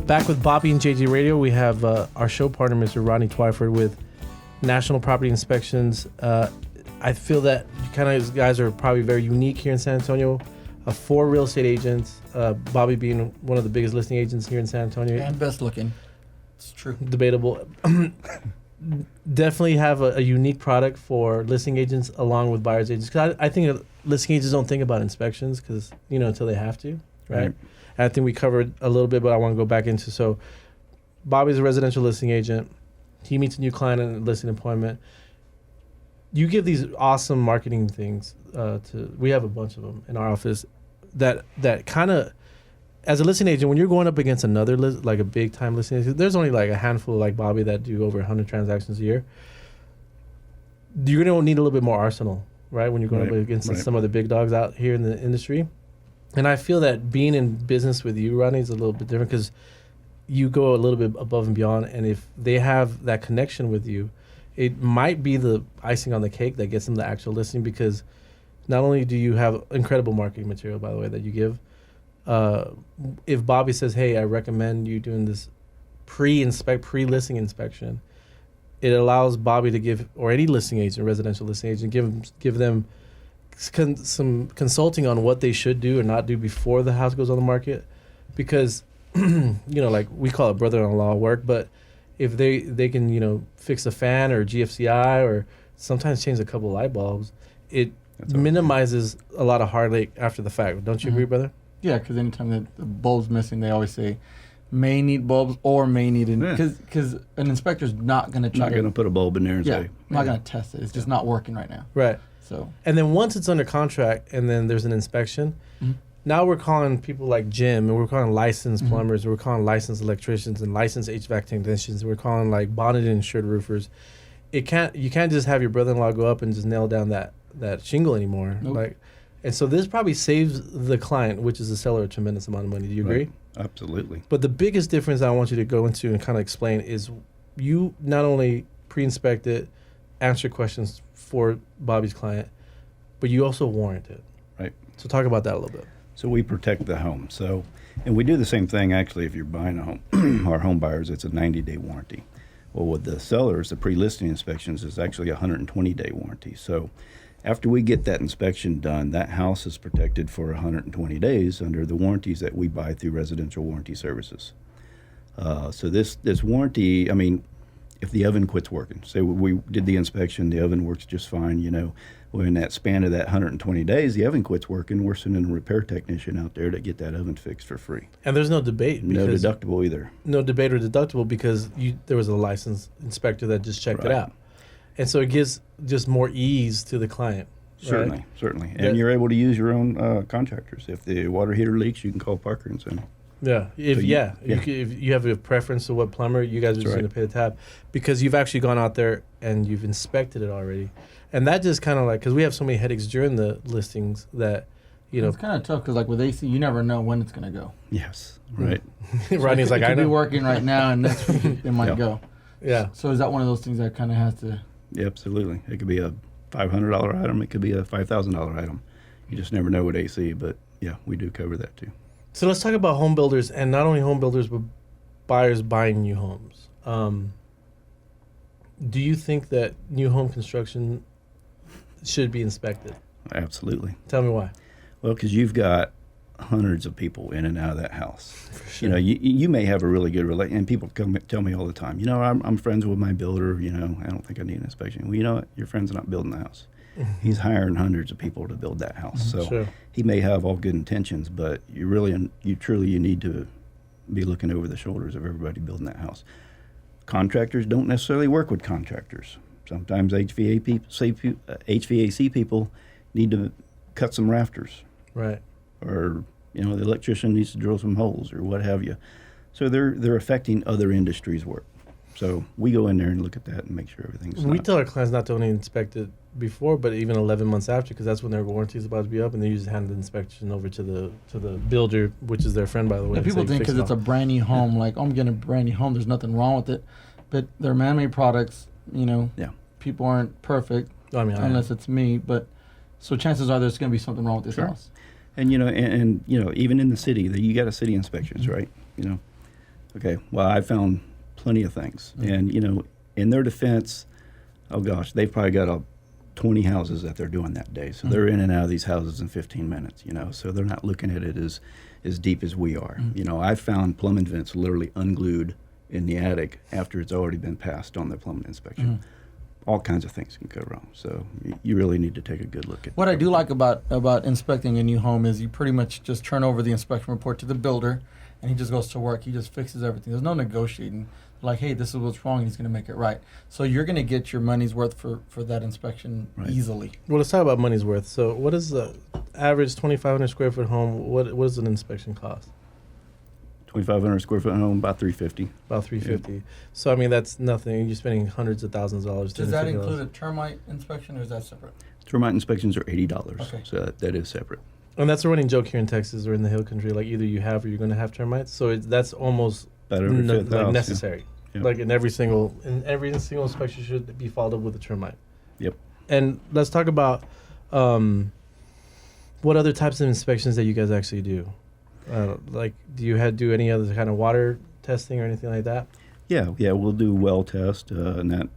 Back with Bobby and JJ Radio, we have our show partner, Mr. Rodney Twyford, with National Property Inspections. I feel that you guys are probably very unique here in San Antonio. 4 real estate agents, Bobby being one of the biggest listing agents here in San Antonio. And best looking. It's true. Debatable. Definitely have a unique product for listing agents along with buyer's agents. Because I think listing agents don't think about inspections because, until they have to, right? And I think we covered a little bit, but I want to go back into. So Bobby's a residential listing agent. He meets a new client in a listing appointment. You give these awesome marketing things we have a bunch of them in our office that kind of, as a listing agent, when you're going up against another like a big time listing agent, there's only like a handful like Bobby that do over 100 transactions a year. You're going to need a little bit more arsenal, right? When you're going up against some of the big dogs out here in the industry. And I feel that being in business with you, Rodney, is a little bit different because you go a little bit above and beyond. And if they have that connection with you, it might be the icing on the cake that gets them the actual listing, because not only do you have incredible marketing material, by the way, that you give. If Bobby says, hey, I recommend you doing this pre-listing inspection, it allows Bobby to give, or any listing agent, residential listing agent, give them some consulting on what they should do or not do before the house goes on the market, because like we call it brother-in-law work, but if they can fix a fan or GFCI or sometimes change a couple light bulbs, it minimizes a lot of heartache after the fact. Don't you agree, brother? Yeah, because anytime that the bulb's missing, they always say may need bulbs or may need because an inspector's not going to not going to put a bulb in there and say I'm not going to test it. It's just not working right now. Right. So, and then once it's under contract and then there's an inspection, now we're calling people like Jim, and we're calling licensed plumbers, and we're calling licensed electricians and licensed HVAC technicians, and we're calling like bonded and insured roofers. You can't just have your brother-in-law go up and just nail down that shingle anymore. Nope. And so this probably saves the client, which is the seller, a tremendous amount of money. Do you agree? Absolutely. But the biggest difference I want you to go into and kind of explain is you not only pre-inspect it, answer questions for Bobby's client, but you also warrant it. Right. So talk about that a little bit. So we protect the home. And we do the same thing actually if you're buying a home. Our home buyers, it's a 90-day warranty. Well, with the sellers, the pre-listing inspections is actually a 120-day warranty. So after we get that inspection done, that house is protected for 120 days under the warranties that we buy through Residential Warranty Services. So this warranty, if the oven quits working, say we did the inspection, the oven works just fine, well, in that span of that 120 days, the oven quits working, we're sending a repair technician out there to get that oven fixed for free. And there's no debate. No deductible either. No debate or deductible because there was a licensed inspector that just checked it out. And so it gives just more ease to the client. Certainly. And you're able to use your own contractors. If the water heater leaks, you can call Parker and send them. Yeah. If you have a preference to what plumber, you guys are just going to pay the tab because you've actually gone out there and you've inspected it already. And that just kind of because we have so many headaches during the listings that, It's kind of tough because with AC, you never know when it's going to go. Yes, right. Rodney's I know. It could be working right now and next week it might go. Yeah. So is that one of those things that kind of has to... Yeah, absolutely. It could be a $500 item. It could be a $5,000 item. You just never know with AC, but yeah, we do cover that too. So let's talk about home builders, and not only home builders, but buyers buying new homes. Do you think that new home construction should be inspected? Absolutely. Tell me why. Well, because you've got hundreds of people in and out of that house. For sure. You may have a really good relationship, and people tell me all the time, I'm friends with my builder, I don't think I need an inspection. Well, you know what? Your friend's not building the house. He's hiring hundreds of people to build that house. So he may have all good intentions, but you truly need to be looking over the shoulders of everybody building that house. Contractors don't necessarily work with contractors. Sometimes HVAC people need to cut some rafters. Right. Or, the electrician needs to drill some holes or what have you. So they're affecting other industries' work. So we go in there and look at that and make sure everything's We tell our clients not to only inspect it before, but even 11 months after, because that's when their warranty is about to be up, and they usually hand the inspection over to the builder, which is their friend, by the way. Yeah, people think because it's a brand new home, I'm getting a brand new home, there's nothing wrong with it. But they're man-made products, people aren't perfect, unless it's me. But so chances are there's going to be something wrong with this house. And even in the city, you got a city inspections, right? Okay, well, I found plenty of things. Mm-hmm. And, in their defense, oh gosh, they've probably got 20 houses that they're doing that day. So they're in and out of these houses in 15 minutes, so they're not looking at it as deep as we are. Mm-hmm. I found plumbing vents literally unglued in the attic after it's already been passed on the plumbing inspection. Mm-hmm. All kinds of things can go wrong. So you really need to take a good look at what I do like about inspecting a new home is you pretty much just turn over the inspection report to the builder, and he just goes to work. He just fixes everything. There's no negotiating. Like, hey, this is what's wrong, and he's going to make it right. So you're going to get your money's worth for that inspection easily. Well, let's talk about money's worth. So what is the average 2,500 square foot home? What does an inspection cost? 2,500 square foot home, about $350. About $350. Yeah. So I mean, that's nothing. You're spending hundreds of thousands of dollars. Does that include a termite inspection, or is that separate? Termite inspections are $80. Okay. So that is separate. And that's a running joke here in Texas or in the Hill Country. Like either you have or you're going to have termites. So that's almost necessary. Yeah. Yep. Like in every single inspection should be followed up with a termite. Yep. And let's talk about what other types of inspections that you guys actually do. Like, do you do any other kind of water testing or anything like that? Yeah, we'll do well test, and that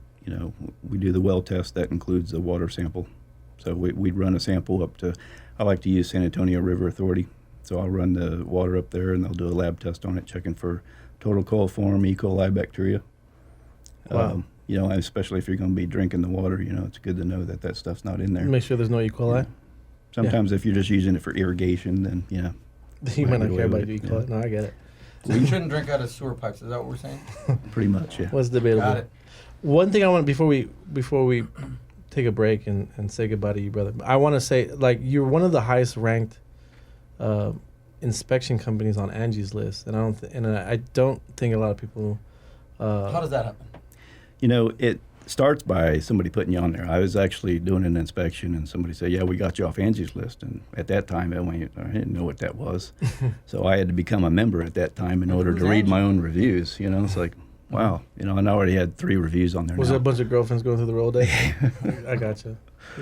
we do the well test that includes the water sample. So we'd run a sample up to. I like to use San Antonio River Authority, so I'll run the water up there, and they'll do a lab test on it, checking for total coliform, E. coli bacteria. Wow. Especially if you're going to be drinking the water, it's good to know that stuff's not in there. Make sure there's no E. coli. Sometimes if you're just using it for irrigation, then you might not care about E. coli. No, I get it. So you shouldn't drink out of sewer pipes. Is that what we're saying? Pretty much, yeah. What's debatable? Got it. One thing I want before we take a break and say goodbye to you, brother. I want to say, like, you're one of the highest ranked inspection companies on Angie's list, and I don't think a lot of people. How does that happen? It starts by somebody putting you on there. I was actually doing an inspection, and somebody said, "Yeah, we got you off Angie's list." And at that time, I didn't know what that was, so I had to become a member at that time in order to read my own reviews. It's like, wow, and I already had 3 reviews on there. Was it a bunch of girlfriends going through the roll day? I gotcha.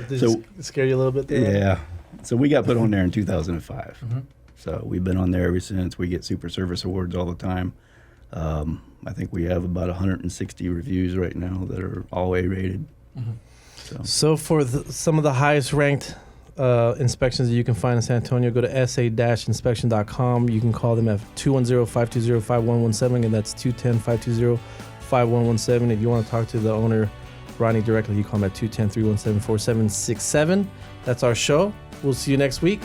Did it scare you a little bit there? Yeah. So we got put on there in 2005. Mm-hmm. So we've been on there ever since. We get Super Service Awards all the time. I think we have about 160 reviews right now that are all A-rated. Mm-hmm. So for some of the highest ranked inspections that you can find in San Antonio, go to sa-inspection.com. You can call them at 210-520-5117, and that's 210-520-5117. If you want to talk to the owner, Rodney, directly, you call him at 210-317-4767. That's our show. We'll see you next week.